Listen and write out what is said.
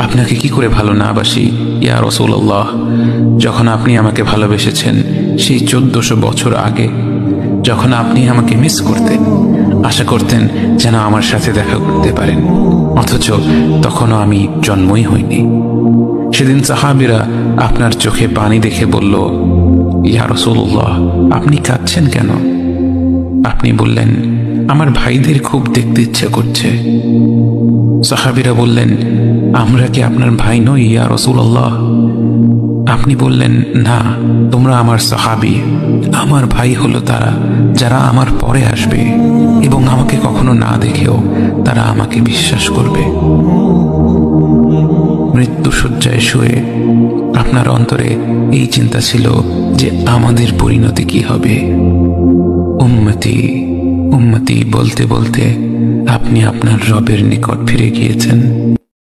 আপনাকে কি করে ভালো না বাসি ইয়া রাসূলুল্লাহ। যখন আপনি আমাকে ভালোবেসেছেন সেই 1400 বছর আগে, যখন আপনি আমাকে মিস করতেন, আশা করতেন যেন আমার সাথে দেখা করতে পারেন, অথচ তখনও আমি জন্মই হইনি। সেদিন সাহাবীরা আপনার চোখে পানি দেখে বলল, ইয়া রাসূলুল্লাহ, আপনি কাঁদছেন কেন? আপনি বললেন, আমার ভাইদের খুব দেখতে ইচ্ছে করছে। সাহাবীরা বললেন, আমরা কি আপনার ভাই নই ইয়া রাসূলুল্লাহ? আপনি বললেন, না, তোমরা আমার সাহাবী। আমার ভাই হলো তারা যারা আমার পরে আসবে এবং আমাকে কখনো না দেখেও তারা আমাকে বিশ্বাস করবে। মৃত্যু শয্যায় শুয়ে আপনার অন্তরে এই চিন্তা ছিল যে আমাদের পরিণতি কি হবে। উম্মতি উম্মতি বলতে বলতে আপনি আপনার রবের নিকট ফিরে গিয়েছেন।